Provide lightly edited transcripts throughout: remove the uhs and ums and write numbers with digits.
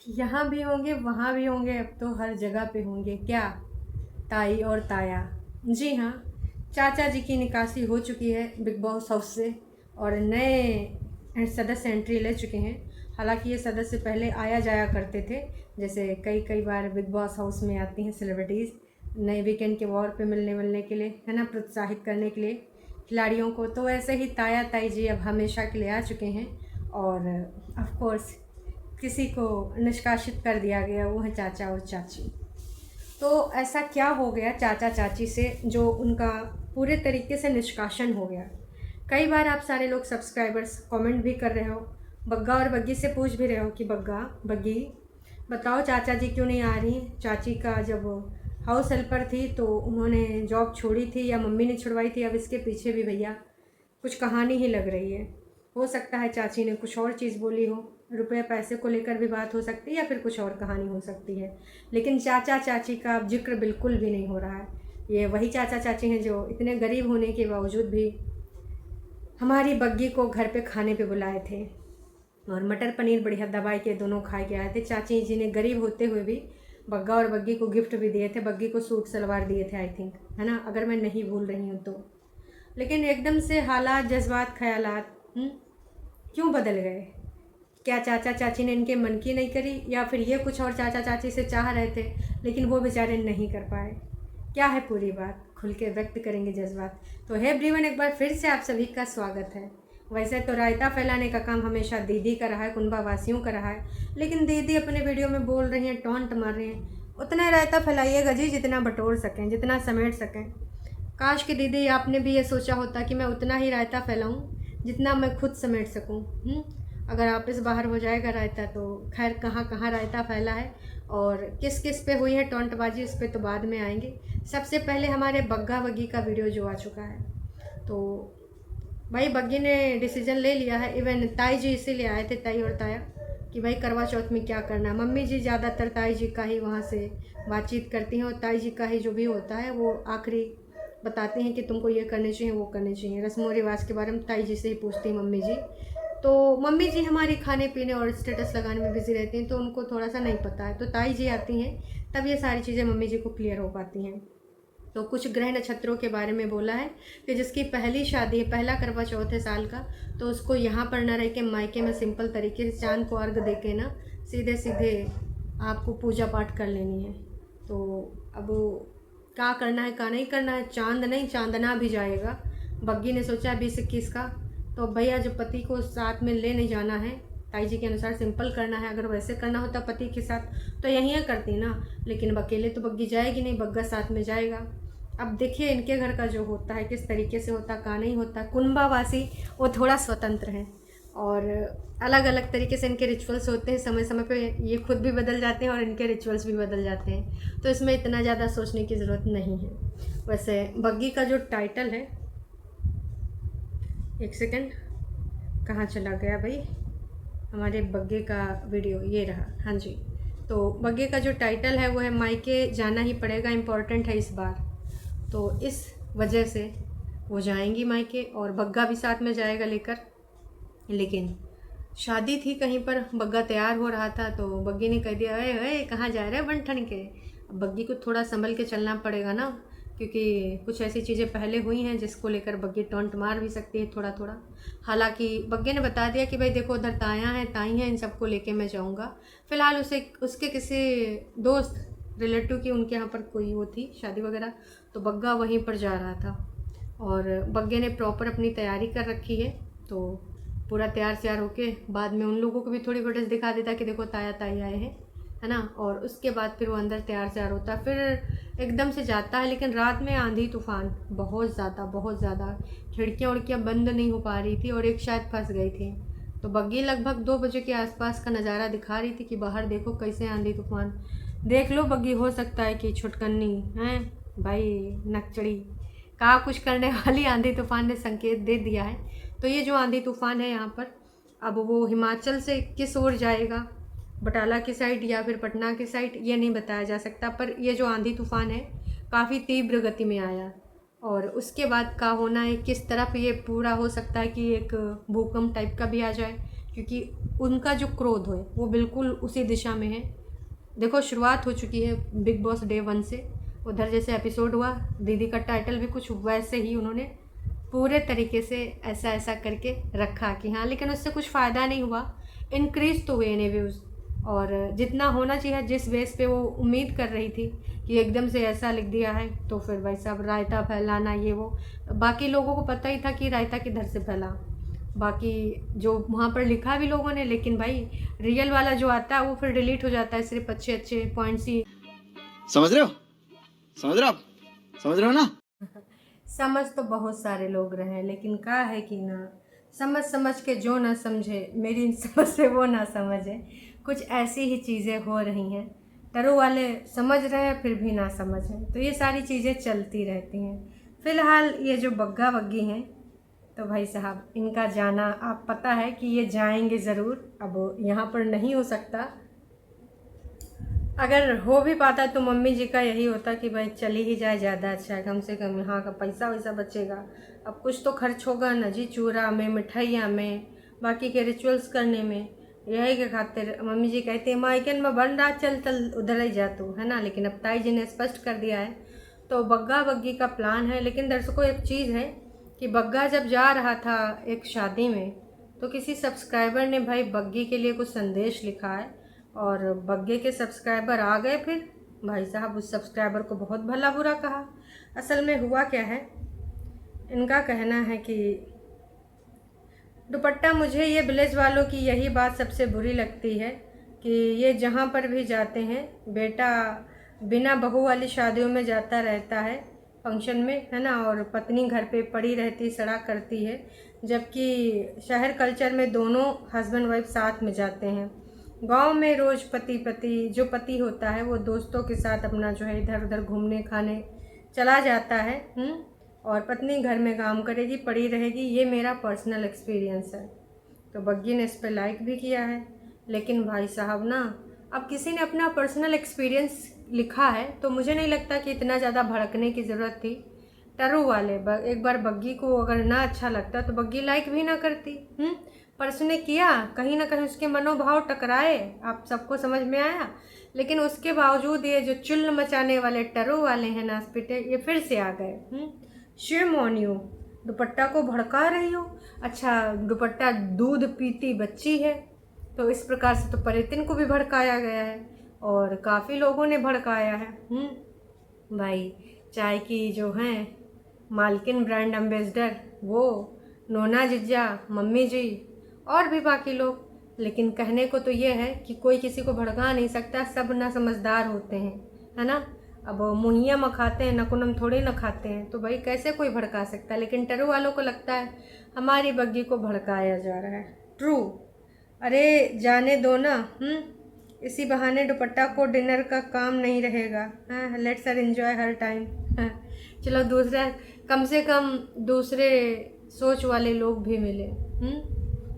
यहाँ भी होंगे, वहाँ भी होंगे, अब तो हर जगह पे होंगे क्या, ताई और ताया। जी हाँ, चाचा जी की निकासी हो चुकी है बिग बॉस हाउस से और नए सदस्य एंट्री ले चुके हैं। हालांकि ये सदस्य पहले आया जाया करते थे, जैसे कई कई बार बिग बॉस हाउस में आती हैं सेलिब्रिटीज़ नए वीकेंड के वॉर पे मिलने मिलने के लिए, है ना, प्रोत्साहित करने के लिए खिलाड़ियों को। तो ऐसे ही ताया ताई जी अब हमेशा के लिए आ चुके हैं और ऑफ कोर्स किसी को निष्कासित कर दिया गया, वो है चाचा और चाची। तो ऐसा क्या हो गया चाचा चाची से जो उनका पूरे तरीके से निष्कासन हो गया। कई बार आप सारे लोग सब्सक्राइबर्स कमेंट भी कर रहे हो, बग्गा और बग्गी से पूछ भी रहे हो कि बग्गा बग्गी बताओ चाचा जी क्यों नहीं आ रही। चाची का जब हाउस हेल्पर थी तो उन्होंने जॉब छोड़ी थी या मम्मी ने छुड़वाई थी, अब इसके पीछे भी भैया कुछ कहानी ही लग रही है। हो सकता है चाची ने कुछ और चीज़ बोली हो, रुपये पैसे को लेकर भी बात हो सकती है या फिर कुछ और कहानी हो सकती है, लेकिन चाचा चाची का अब जिक्र बिल्कुल भी नहीं हो रहा है। ये वही चाचा चाची हैं जो इतने गरीब होने के बावजूद भी हमारी बग्गी को घर पे खाने पे बुलाए थे और मटर पनीर बढ़िया दबाई के दोनों खा के आए थे। चाची जी ने गरीब होते हुए भी बग्गा और बग्गी को गिफ्ट भी दिए थे, बग्गी को सूट सलवार दिए थे आई थिंक, है ना, अगर मैं नहीं भूल रही हूँ तो। लेकिन एकदम से हालात जज्बात ख्यालात क्यों बदल गए। क्या चाचा चाची ने इनके मन की नहीं करी या फिर ये कुछ और चाचा चाची से चाह रहे थे लेकिन वो बेचारे नहीं कर पाए। क्या है पूरी बात खुल के व्यक्त करेंगे जज्बात। तो है एवरीवन, एक बार फिर से आप सभी का स्वागत है। वैसे तो रायता फैलाने का काम हमेशा दीदी का रहा है, कुंभा वासियों का रहा है, लेकिन दीदी अपने वीडियो में बोल रही हैं, टॉन्ट मार रही हैं, उतना रायता फैलाइएगा जी जितना बटोर सकें, जितना समेट सकें। काश कि दीदी आपने भी ये सोचा होता कि मैं उतना ही रायता फैलाऊं जितना मैं खुद समेट सकूं। अगर आप इस बाहर हो जाएगा रायता तो खैर कहाँ कहाँ रायता फैला है और किस किस पे हुई है टोंटबाजी, इस पे तो बाद में आएंगे। सबसे पहले हमारे बग्गा बग्गी का वीडियो जो आ चुका है, तो भाई बग्गी ने डिसीजन ले लिया है। इवन ताई जी इसीलिए आए थे, ताई और ताया, कि भाई करवा चौथ में क्या करना है। मम्मी जी ज़्यादातर ताई जी का ही वहाँ से बातचीत करती हैं और ताई जी का ही जो भी होता है वो आखिरी बताते हैं कि तुमको ये करने चाहिए वो करने चाहिए। रस्मों रिवाज के बारे में ताई जी से ही पूछती हैं मम्मी जी। तो मम्मी जी हमारी खाने पीने और स्टेटस लगाने में बिजी रहती हैं तो उनको थोड़ा सा नहीं पता है, तो ताई जी आती हैं तब ये सारी चीज़ें मम्मी जी को क्लियर हो पाती हैं। तो कुछ ग्रह नक्षत्रों के बारे में बोला है कि जिसकी पहली शादी है, पहला करवा चौथ है साल का, तो उसको यहाँ पर न रह के मायके में सिंपल तरीके से चांद को अर्घ दे के ना सीधे सीधे आपको पूजा पाठ कर लेनी है। तो अब क्या करना है क्या नहीं करना है, चांद नहीं चांदना भी जाएगा। बग्गी ने सोचा 20-21 का, तो भैया जो पति को साथ में ले नहीं जाना है, ताई जी के अनुसार सिंपल करना है। अगर वैसे करना होता पति के साथ तो यहीं करती ना, लेकिन अकेले तो बग्गी जाएगी नहीं, बग्गा साथ में जाएगा। अब देखिए इनके घर का जो होता है किस तरीके से होता का नहीं होता। कुंभावासी वो थोड़ा स्वतंत्र हैं और अलग अलग तरीके से इनके रिचुअल्स होते हैं, समय समय पे ये खुद भी बदल जाते हैं और इनके रिचुअल्स भी बदल जाते हैं, तो इसमें इतना ज़्यादा सोचने की ज़रूरत नहीं है। वैसे बग्गी का जो टाइटल है, एक सेकेंड कहाँ चला गया भाई हमारे बग्गे का वीडियो, ये रहा, हाँ जी। तो बग्गे का जो टाइटल है वो है मायके जाना ही पड़ेगा, इम्पॉर्टेंट है इस बार, तो इस वजह से वो जाएंगी मायके और बग्गा भी साथ में जाएगा लेकर। लेकिन शादी थी कहीं पर, बग्गा तैयार हो रहा था तो बग्गी ने कह दिया अरे कहाँ जा रहे हैं बन ठन के। अब बग्गी को थोड़ा संभल के चलना पड़ेगा ना, क्योंकि कुछ ऐसी चीज़ें पहले हुई हैं जिसको लेकर बग्गी टॉन्ट मार भी सकती है थोड़ा थोड़ा। हालांकि बग्गे ने बता दिया कि भाई देखो उधर ताया हैं ताई हैं, इन सबको लेके मैं जाऊंगा। फ़िलहाल उसे उसके किसी दोस्त रिलेटिव की उनके यहाँ पर कोई वो थी शादी वगैरह, तो बग्गा वहीं पर जा रहा था और बग्गे ने प्रॉपर अपनी तैयारी कर रखी है। तो पूरा तैयार श्यार होके बाद में उन लोगों को भी थोड़ी फुटेज दिखा देता कि देखो ताया ताई आए हैं, है ना, और उसके बाद फिर वो अंदर तैयार श्यार होता फिर एकदम से जाता है। लेकिन रात में आंधी तूफान बहुत ज़्यादा, खिड़कियाँ उड़कियाँ बंद नहीं हो पा रही थी और एक शायद फंस गई थी। तो बग्गी लगभग 2 बजे के आसपास का नज़ारा दिखा रही थी कि बाहर देखो कैसे आंधी तूफान। देख लो बग्गी, हो सकता है कि छुटकन्नी हैं भाई नकचड़ी का कुछ करने वाली आंधी तूफान ने संकेत दे दिया है। तो ये जो आंधी तूफान है यहाँ पर, अब वो हिमाचल से किस ओर जाएगा, बटाला की साइड या फिर पटना की साइड, ये नहीं बताया जा सकता। पर ये जो आंधी तूफान है काफ़ी तीव्र गति में आया और उसके बाद का होना है किस तरफ ये पूरा हो सकता है कि एक भूकंप टाइप का भी आ जाए, क्योंकि उनका जो क्रोध है वो बिल्कुल उसी दिशा में है। देखो शुरुआत हो चुकी है बिग बॉस डे 1 से। उधर जैसे एपिसोड हुआ, दीदी का टाइटल भी कुछ वैसे ही उन्होंने पूरे तरीके से ऐसा ऐसा करके रखा कि हाँ, लेकिन उससे कुछ फ़ायदा नहीं हुआ। इंक्रीज तो हुए नहीं व्यूज़, और जितना होना चाहिए जिस बेस पे वो उम्मीद कर रही थी कि एकदम से ऐसा लिख दिया है, तो फिर भाई साहब रायता फैलाना ये वो, बाकी लोगों को पता ही था कि रायता किधर से फैला, बाकी जो वहाँ पर लिखा भी लोगों ने, लेकिन भाई रियल वाला जो आता है वो फिर डिलीट हो जाता है, सिर्फ अच्छे अच्छे पॉइंट्स ही। समझ रहे हो? समझ रहे हो आप? समझ रहे हो ना? समझ तो बहुत सारे लोग रहे, लेकिन का है कि ना, समझ समझ के जो ना समझे, मेरी समझ से वो ना समझे। कुछ ऐसी ही चीज़ें हो रही हैं, टरू वाले समझ रहे हैं फिर भी ना समझें, तो ये सारी चीज़ें चलती रहती हैं। फ़िलहाल ये जो बग्गा बग्गी हैं, तो भाई साहब इनका जाना आप पता है कि ये जाएंगे ज़रूर। अब यहाँ पर नहीं हो सकता, अगर हो भी पाता तो मम्मी जी का यही होता कि भाई चली ही जाए ज़्यादा अच्छा है, कम से कम यहाँ का पैसा वैसा बचेगा। अब कुछ तो खर्च होगा ना जी, चूड़ा में, मिठाइयाँ में, बाकी के रिचुअल्स करने में। यही के खातिर मम्मी जी कहती है माइकन में बन रहा, चल चल उधर ही जा तू, है ना। लेकिन अब ताई जी ने स्पष्ट कर दिया है, तो बग्गा बग्गी का प्लान है। लेकिन दर्शकों एक चीज़ है कि बग्गा जब जा रहा था एक शादी में, तो किसी सब्सक्राइबर ने भाई बग्गी के लिए कुछ संदेश लिखा है, और बग्गे के सब्सक्राइबर आ गए फिर भाई साहब उस सब्सक्राइबर को बहुत भला बुरा कहा। असल में हुआ क्या है, इनका कहना है कि दुपट्टा, मुझे ये विलेज वालों की यही बात सबसे बुरी लगती है कि ये जहाँ पर भी जाते हैं बेटा बिना बहू वाली शादियों में जाता रहता है फंक्शन में, है ना, और पत्नी घर पे पड़ी रहती सड़ा करती है, जबकि शहर कल्चर में दोनों हस्बैंड वाइफ साथ में जाते हैं। गांव में रोज़ जो पति होता है वो दोस्तों के साथ अपना जो है इधर उधर घूमने खाने चला जाता है, और पत्नी घर में काम करेगी पड़ी रहेगी। ये मेरा पर्सनल एक्सपीरियंस है। तो बग्गी ने इस पर लाइक भी किया है। लेकिन भाई साहब ना, अब किसी ने अपना पर्सनल एक्सपीरियंस लिखा है, तो मुझे नहीं लगता कि इतना ज़्यादा भड़कने की ज़रूरत थी। टरू वाले एक बार बग्गी को अगर ना अच्छा लगता तो बग्गी लाइक भी ना करती, पर उसने किया, कहीं ना कहीं उसके मनोभाव टकराए, आप सबको समझ में आया। लेकिन उसके बावजूद ये जो चुल्ल मचाने वाले टरू वाले हैं नासपिटे, ये फिर से आ गए। शेम ऑन यू, दुपट्टा को भड़का रही हो। अच्छा, दुपट्टा दूध पीती बच्ची है, तो इस प्रकार से तो परितिन को भी भड़काया गया है, और काफ़ी लोगों ने भड़काया है। भाई चाय की जो हैं मालकिन, ब्रांड एम्बेसडर, वो नोना जिज्जा, मम्मी जी, और भी बाकी लोग। लेकिन कहने को तो ये है कि कोई किसी को भड़का नहीं सकता, सब ना समझदार होते हैं, है ना। अब मुहैया में खाते हैं, नकुनम थोड़े ना खाते हैं, तो भाई कैसे कोई भड़का सकता है। लेकिन टरू वालों को लगता है हमारी बग्गी को भड़काया जा रहा है। ट्रू, अरे जाने दो ना, इसी बहाने दुपट्टा को डिनर का काम नहीं रहेगा। हाँ, let's her enjoy her time. चलो दूसरा, कम से कम दूसरे सोच वाले लोग भी मिले।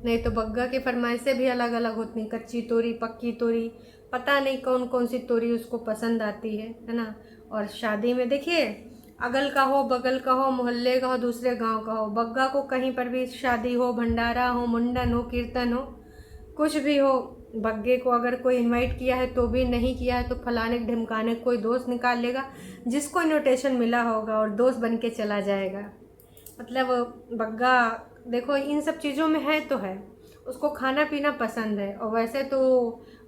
नहीं तो बग्गा की फरमाइशें भी अलग अलग होती हैं, कच्ची तोरी, पक्की तोरी, पता नहीं कौन कौन सी तोरी उसको पसंद आती है ना। और शादी में देखिए, अगल का हो, बगल का हो, मोहल्ले का हो, दूसरे गांव का हो, बग्गा को कहीं पर भी शादी हो, भंडारा हो, मुंडन हो, कीर्तन हो, कुछ भी हो, बग्गे को अगर कोई इनवाइट किया है तो भी, नहीं किया है तो फलाने ढिमकाने कोई दोस्त निकाल लेगा जिसको इन्विटेशन मिला होगा और दोस्त बन के चला जाएगा। मतलब बग्गा देखो इन सब चीज़ों में है तो है, उसको खाना पीना पसंद है। और वैसे तो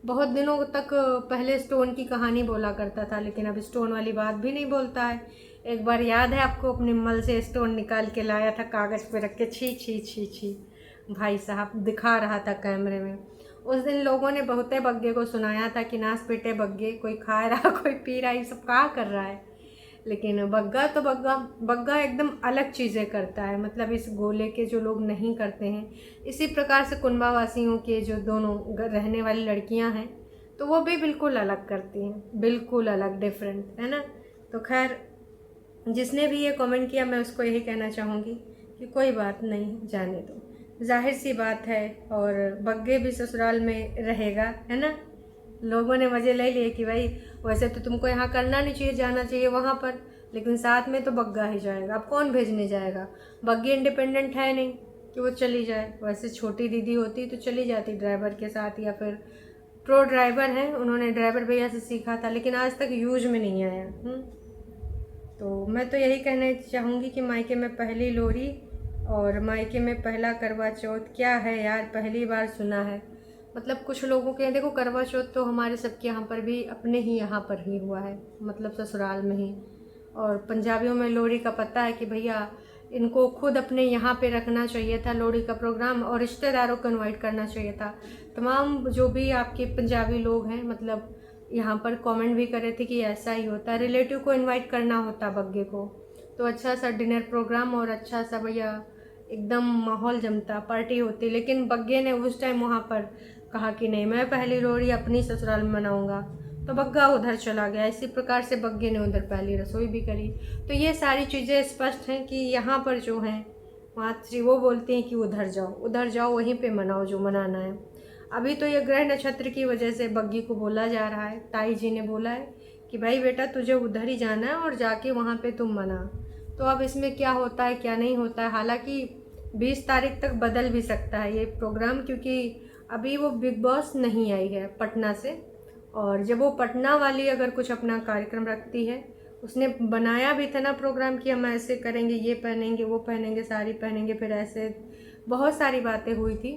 बहुत दिनों तक पहले स्टोन की कहानी बोला करता था, लेकिन अब स्टोन वाली बात भी नहीं बोलता है। एक बार याद है आपको, अपने मल से स्टोन निकाल के लाया था कागज़ पे रख के, छी छी छी छी, भाई साहब दिखा रहा था कैमरे में। उस दिन लोगों ने बहुते बग्गे को सुनाया था कि नाच पेटे बग्गे, कोई खा रहा कोई पी रहा, ये सब क्या कर रहा है। लेकिन बग्गा तो बग्गा एकदम अलग चीज़ें करता है, मतलब इस गोले के जो लोग नहीं करते हैं। इसी प्रकार से कुंभा वासियों के जो दोनों रहने वाली लड़कियां हैं, तो वो भी बिल्कुल अलग करती हैं, बिल्कुल अलग, डिफरेंट, है ना। तो खैर, जिसने भी ये कमेंट किया मैं उसको यही कहना चाहूँगी कि कोई बात नहीं, जाने दो, जाहिर सी बात है। और बग्गे भी ससुराल में रहेगा, है ना। लोगों ने मज़े ले लिए कि भाई वैसे तो तुमको यहाँ करना नहीं चाहिए, जाना चाहिए वहाँ पर, लेकिन साथ में तो बग्गा ही जाएगा। अब कौन भेजने जाएगा, बग्गी इंडिपेंडेंट है नहीं कि वो चली जाए। वैसे छोटी दीदी होती तो चली जाती ड्राइवर के साथ, या फिर प्रो ड्राइवर हैं, उन्होंने ड्राइवर भैया से सीखा था, लेकिन आज तक यूज में नहीं आया। तो मैं तो यही कहना चाहूँगी कि मायके में पहली लोरी और मायके में पहला करवा चौथ क्या है यार, पहली बार सुना है। मतलब कुछ लोगों के, देखो करवा चौथ तो हमारे सबके यहाँ पर भी, अपने ही यहाँ पर ही हुआ है, मतलब ससुराल में ही। और पंजाबियों में लोहड़ी का पता है कि भैया इनको खुद अपने यहाँ पे रखना चाहिए था लोहड़ी का प्रोग्राम, और रिश्तेदारों को इनवाइट करना चाहिए था। तमाम जो भी आपके पंजाबी लोग हैं, मतलब यहाँ पर कमेंट भी कर रहे थे कि ऐसा ही होता है, रिलेटिव को इनवाइट करना होता बग्गे को, तो अच्छा सा डिनर प्रोग्राम और अच्छा सा भैया एकदम माहौल जमता, पार्टी होती। लेकिन बग्गे ने उस टाइम वहाँ पर कहा कि नहीं, मैं पहली लोहड़ी अपनी ससुराल में मनाऊंगा, तो बग्गा उधर चला गया। इसी प्रकार से बग्गे ने उधर पहली रसोई भी करी। तो ये सारी चीज़ें स्पष्ट हैं कि यहाँ पर जो हैं मातृ वो बोलती हैं कि उधर जाओ वहीं पे मनाओ जो मनाना है। अभी तो ये ग्रह नक्षत्र की वजह से बग्गी को बोला जा रहा है, ताई जी ने बोला है कि भाई बेटा तुझे उधर ही जाना है और जाके वहाँ पे तुम मना। तो अब इसमें क्या होता है क्या नहीं होता है, हालांकि 20 तारीख तक बदल भी सकता है ये प्रोग्राम, क्योंकि अभी वो बिग बॉस नहीं आई है पटना से। और जब वो पटना वाली अगर कुछ अपना कार्यक्रम रखती है, उसने बनाया भी था ना प्रोग्राम कि हम ऐसे करेंगे, ये पहनेंगे, वो पहनेंगे, साड़ी पहनेंगे, फिर ऐसे बहुत सारी बातें हुई थी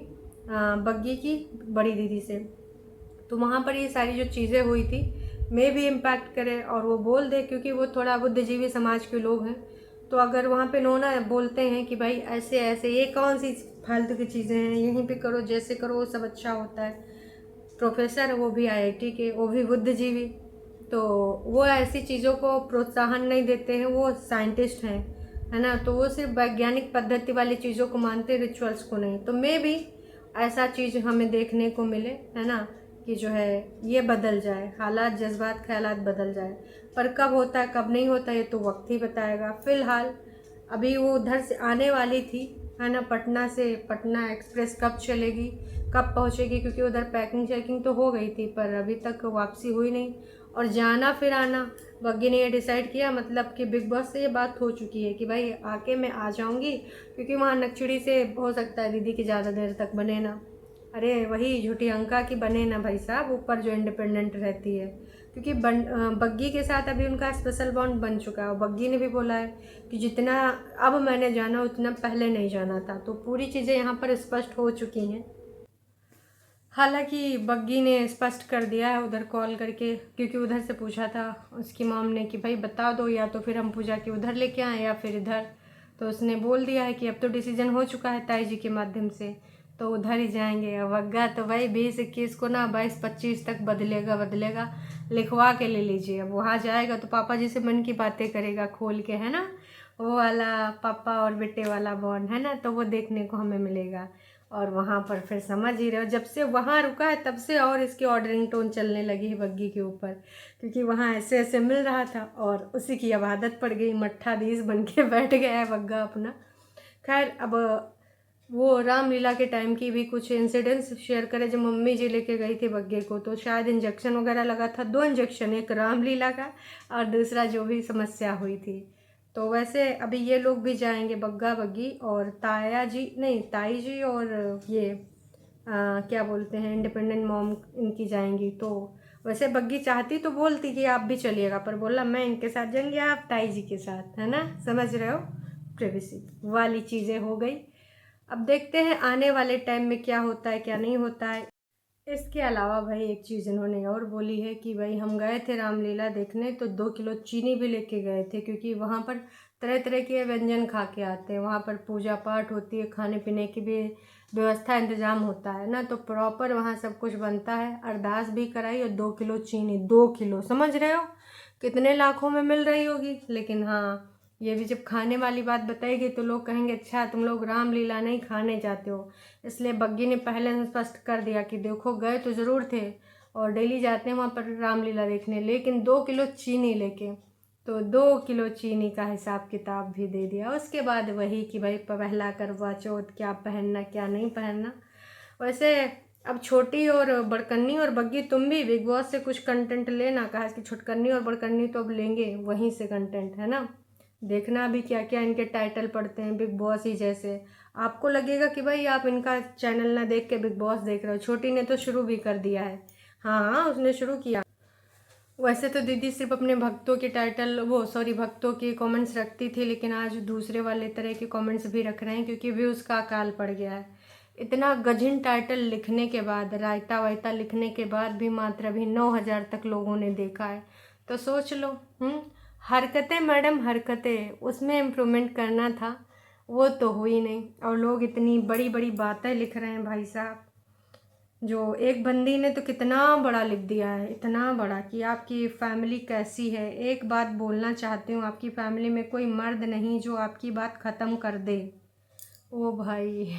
बग्गी की बड़ी दीदी से। तो वहाँ पर ये सारी जो चीज़ें हुई थी मैं भी इम्पैक्ट करे और वो बोल दे, क्योंकि वो थोड़ा बुद्धिजीवी समाज के लोग हैं। तो अगर वहाँ पे नोना बोलते हैं कि भाई ऐसे ऐसे ये कौन सी फालतू की चीज़ें हैं, यहीं पे करो, जैसे करो वो सब अच्छा होता है। प्रोफेसर वो भी आईआईटी के, वो भी बुद्धिजीवी, तो वो ऐसी चीज़ों को प्रोत्साहन नहीं देते हैं, वो साइंटिस्ट हैं, है ना। तो वो सिर्फ वैज्ञानिक पद्धति वाली चीज़ों को मानते, रिचुअल्स को नहीं। तो मैं भी ऐसा चीज़ हमें देखने को मिले, है ना, कि जो है ये बदल जाए, हालात जज्बात ख्यालात बदल जाए। पर कब होता है कब नहीं होता ये तो वक्त ही बताएगा। फ़िलहाल अभी वो उधर से आने वाली थी, है ना, पटना से। पटना एक्सप्रेस कब चलेगी, कब पहुंचेगी, क्योंकि उधर पैकिंग चेकिंग तो हो गई थी पर अभी तक वापसी हुई नहीं। और जाना फिर आना, बग्गी ने ये डिसाइड किया, मतलब कि बिग बॉस से ये बात हो चुकी है कि भाई आके मैं आ जाऊंगी, क्योंकि वहाँ नक्चुड़ी से हो सकता है दीदी की ज़्यादा देर तक बने ना। अरे वही झूठी अंका की बने ना भाई साहब, ऊपर जो इंडिपेंडेंट रहती है, क्योंकि बग्गी के साथ अभी उनका स्पेशल बॉन्ड बन चुका है। और बग्गी ने भी बोला है कि जितना अब मैंने जाना उतना पहले नहीं जाना था। तो पूरी चीज़ें यहाँ पर स्पष्ट हो चुकी हैं। हालांकि बग्गी ने स्पष्ट कर दिया है उधर कॉल करके, क्योंकि उधर से पूछा था उसकी मॉम ने कि भाई बता दो, या तो फिर हम पूजा के उधर लेके आएँ या फिर इधर। तो उसने बोल दिया है कि अब तो डिसीजन हो चुका है ताई जी के माध्यम से, तो उधर ही जाएंगे। अब वग्गा तो भाई 20-21 को ना 22-25 तक बदलेगा, लिखवा के ले लीजिए। अब वहाँ जाएगा तो पापा जी से मन की बातें करेगा खोल के, है ना, वो वाला पापा और बेटे वाला बॉन्ड, है ना, तो वो देखने को हमें मिलेगा। और वहाँ पर फिर समझ ही रहे हो, जब से वहाँ रुका है तब से और इसकी ऑर्डरिंग टोन चलने लगी है बग्गी के ऊपर, क्योंकि वहाँ ऐसे ऐसे मिल रहा था और उसी की अब आदत पड़ गई, मट्ठाधीश बन के बैठ गया है बग्गा अपना। खैर अब वो रामलीला के टाइम की भी कुछ इंसिडेंट्स शेयर करें। जब मम्मी जी लेके गई थी बग्गे को, तो शायद इंजेक्शन वगैरह लगा था, 2 इंजेक्शन, एक रामलीला का और दूसरा जो भी समस्या हुई थी। तो वैसे अभी ये लोग भी जाएंगे, बग्गा बग्गी और ताया जी, नहीं ताई जी, और ये क्या बोलते हैं इंडिपेंडेंट मॉम इनकी जाएंगी। तो वैसे बग्गी चाहती तो बोलती कि आप भी चलिएगा, पर बोला मैं इनके साथ जाएंगे, आप ताई जी के साथ, है ना, समझ रहे हो, प्रिवेसी वाली चीज़ें हो गई। अब देखते हैं आने वाले टाइम में क्या होता है क्या नहीं होता है। इसके अलावा भाई एक चीज़ इन्होंने और बोली है कि भाई हम गए थे रामलीला देखने तो 2 किलो चीनी भी लेके गए थे, क्योंकि वहाँ पर तरह तरह के व्यंजन खा के आते हैं। वहाँ पर पूजा पाठ होती है, खाने पीने की भी व्यवस्था इंतज़ाम होता है ना, तो प्रॉपर वहाँ सब कुछ बनता है। अरदास भी कराई और 2 किलो चीनी, 2 किलो, समझ रहे हो कितने लाखों में मिल रही होगी। लेकिन हाँ, ये भी जब खाने वाली बात बताएगी तो लोग कहेंगे अच्छा तुम लोग रामलीला नहीं खाने जाते हो। इसलिए बग्गी ने पहले से स्पष्ट कर दिया कि देखो गए तो ज़रूर थे और डेली जाते हैं वहाँ पर रामलीला देखने, लेकिन 2 किलो चीनी लेके, तो 2 किलो चीनी का हिसाब किताब भी दे दिया। उसके बाद वही कि भाई पहला करवा चौथ क्या पहनना क्या नहीं पहनना। वैसे अब छोटी और बड़कन्नी और बग्गी तुम भी बिग बॉस से कुछ कंटेंट लेना, कहा कि छोटकन्नी और बड़कन्नी तो अब लेंगे वहीं से कंटेंट, है ना। देखना अभी क्या क्या इनके टाइटल पड़ते हैं बिग बॉस ही जैसे। आपको लगेगा कि भाई आप इनका चैनल ना देख के बिग बॉस देख रहे हो। छोटी ने तो शुरू भी कर दिया है, हाँ उसने शुरू किया। वैसे तो दीदी सिर्फ अपने भक्तों के टाइटल भक्तों के कमेंट्स रखती थी, लेकिन आज दूसरे वाले तरह के कमेंट्स भी रख रहे हैं क्योंकि व्यूज़ का अकाल पड़ गया है। इतना गजन टाइटल लिखने के बाद, रायता वायता लिखने के बाद भी मात्र अभी 9,000 तक लोगों ने देखा है। तो सोच लो, हरकतें मैडम हरकतें, उसमें इम्प्रूवमेंट करना था, वो तो हुई नहीं। और लोग इतनी बड़ी बड़ी बातें लिख रहे हैं भाई साहब। जो एक बंदी ने तो कितना बड़ा लिख दिया है, इतना बड़ा कि आपकी फैमिली कैसी है। एक बात बोलना चाहती हूँ, आपकी फैमिली में कोई मर्द नहीं जो आपकी बात ख़त्म कर दे। ओ भाई,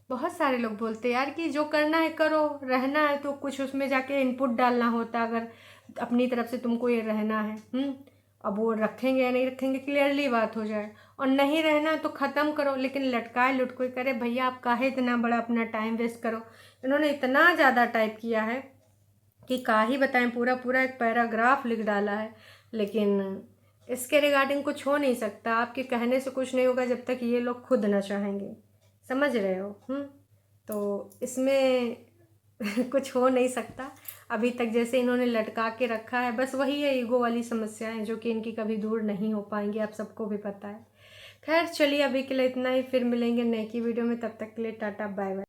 बहुत सारे लोग बोलते हैं यार कि जो करना है करो, रहना है तो कुछ उसमें जाके इनपुट डालना होता, अगर अपनी तरफ से तुमको ये रहना है। अब वो रखेंगे या नहीं रखेंगे क्लियरली बात हो जाए, और नहीं रहना तो ख़त्म करो। लेकिन लटकाए लुटकोई करे, भैया आप काहे इतना बड़ा अपना टाइम वेस्ट करो। इन्होंने इतना ज़्यादा टाइप किया है कि का ही बताएं, पूरा पूरा एक पैराग्राफ लिख डाला है। लेकिन इसके रिगार्डिंग कुछ हो नहीं सकता, आपके कहने से कुछ नहीं होगा जब तक ये लोग खुद ना चाहेंगे, समझ रहे हो। तो इसमें कुछ हो नहीं सकता। अभी तक जैसे इन्होंने लटका के रखा है, बस वही है ईगो वाली समस्याएं जो कि इनकी कभी दूर नहीं हो पाएंगी, आप सबको भी पता है। खैर चलिए, अभी के लिए इतना ही, फिर मिलेंगे नई की वीडियो में, तब तक के लिए टाटा बाय बाय।